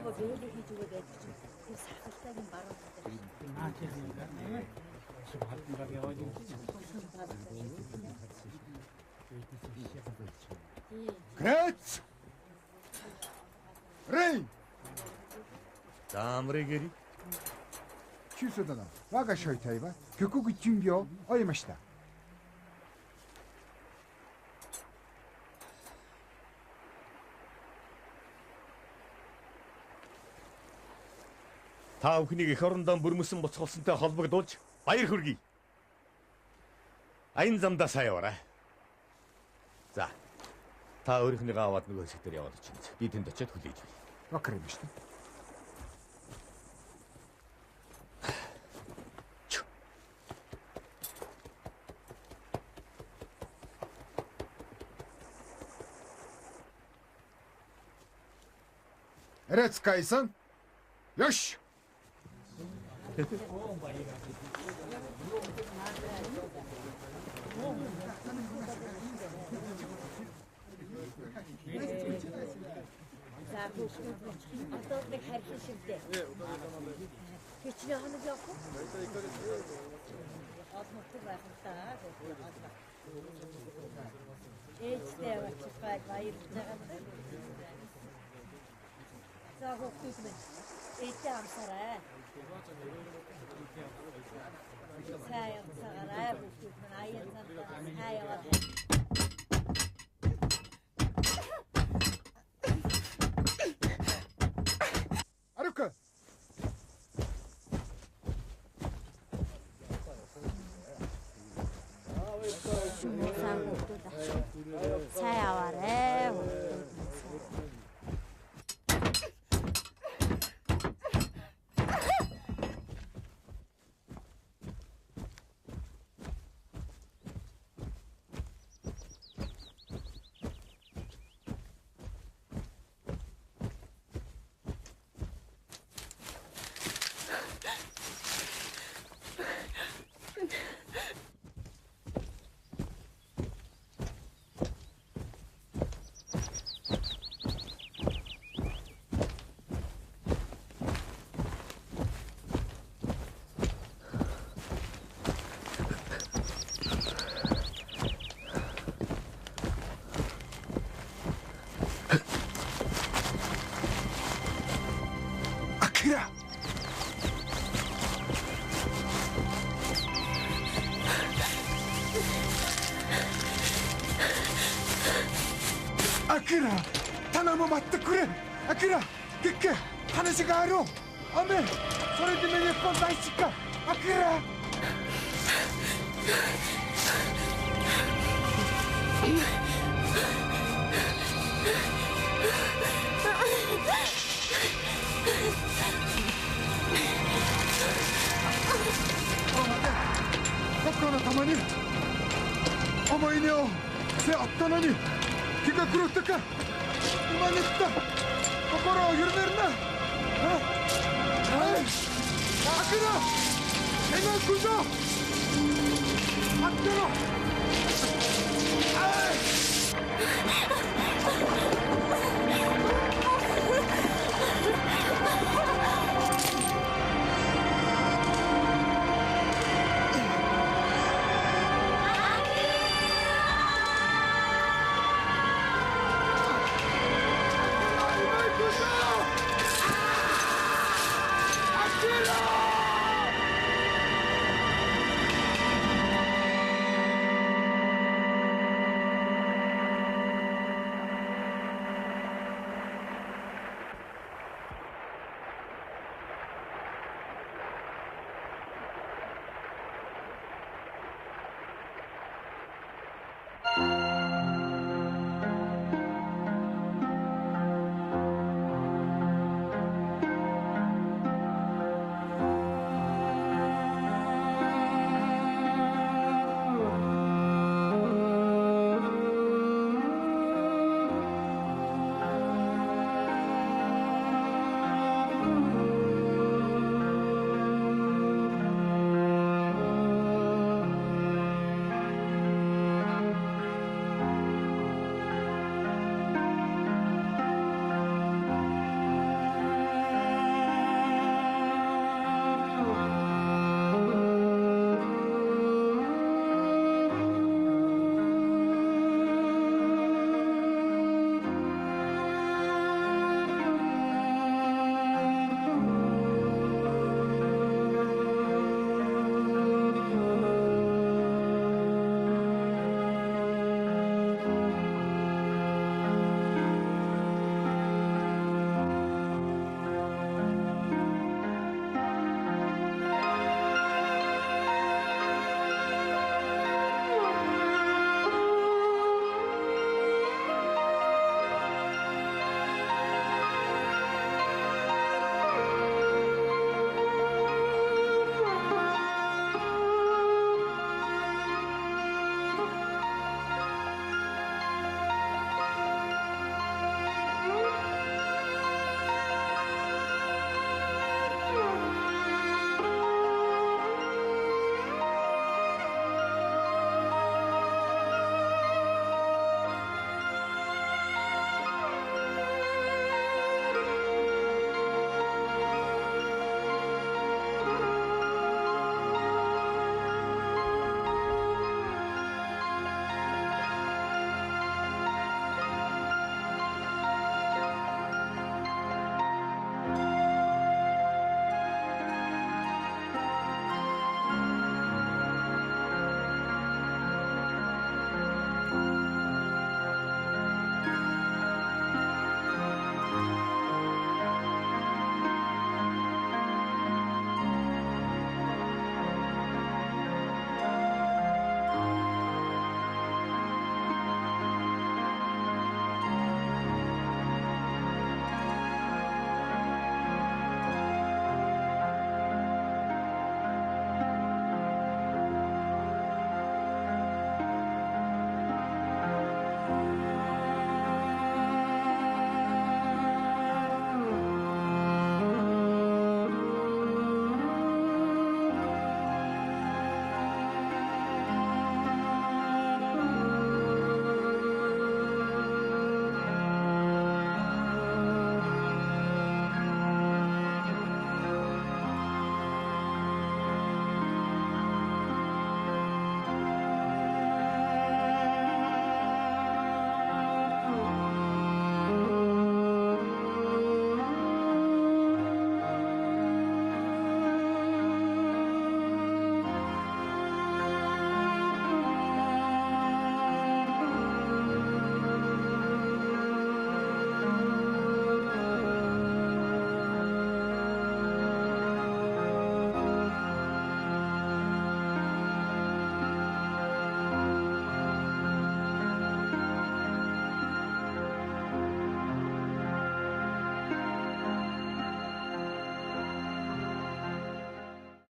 뭐 매일 해주고 내가 그 사실적인 바로 그렇지. 레이. 다음레게리. 中枢殿、我が小隊は挙国準備を終えました。 Та бүхнийг эх орондоо бүрмөсөн боцгоосонтой холбогдуулж баяр хүргэе. Аян замдаа сайн яваарай. За. Та өөрийнхнийгаа аваад нөгөө хэсэг дээр яваад очиж. Би тэнд очиод хүлээж бай. わかりました。 エレツ解散。よし。 За хүүхдүүд одоодаг харьсан шивдээ. Хичнээн хоног явах уу? Олмогтой байх нь таа. Ээжтэй яваачих гай баярлж байгаа. За хүүхдүүд минь ээжтэй амсараа. Сайн явцгаарай хүүхдүүд минь аян цантаа сайн яваад. 아르카. сайн яваарэ. 아키라. 아키라, 타나모 맞다 그래. 아키라, 그게 하나씩 알아. 아멘. 소리 들으면 예쁜 날씨가. 아키라. 덕분에 가만히 어머니요 제 앞다나니 기가 그렇다까 이만했다 거꾸로 유르내나 아끼라 내가 구조 앞으로